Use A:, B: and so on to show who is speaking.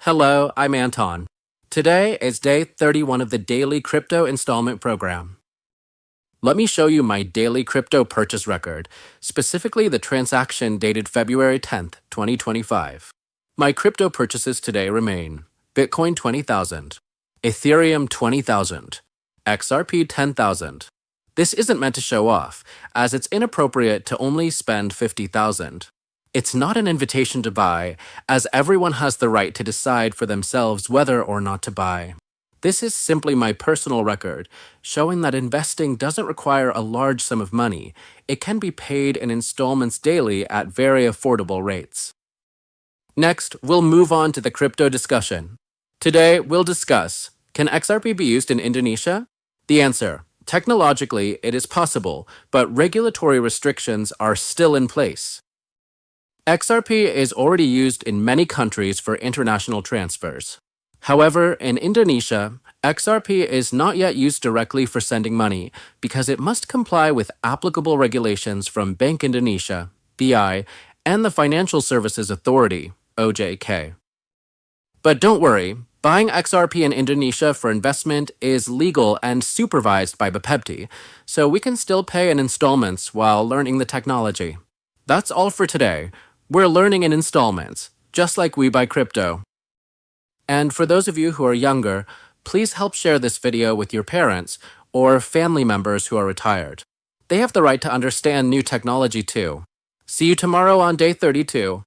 A: Hello, I'm Anton. Today is day 31 of the daily crypto installment program. Let me show you my daily crypto purchase record, specifically the transaction dated February 10th, 2025. My crypto purchases today remain Bitcoin 20,000, Ethereum 20,000, XRP 10,000. This isn't meant to show off, as it's inappropriate to only spend 50,000. It's not an invitation to buy, as everyone has the right to decide for themselves whether or not to buy. This is simply my personal record, showing that investing doesn't require a large sum of money. It can be paid in installments daily at very affordable rates. Next, we'll move on to the crypto discussion. Today, we'll discuss, can XRP be used in Indonesia? The answer, technologically, it is possible, but regulatory restrictions are still in place. XRP is already used in many countries for international transfers. However, in Indonesia, XRP is not yet used directly for sending money because it must comply with applicable regulations from Bank Indonesia, BI, and the Financial Services Authority, OJK. But don't worry, buying XRP in Indonesia for investment is legal and supervised by Bapepti, so we can still pay in installments while learning the technology. That's all for today. We're learning in installments, just like we buy crypto. And for those of you who are younger, please help share this video with your parents or family members who are retired. They have the right to understand new technology too. See you tomorrow on day 32.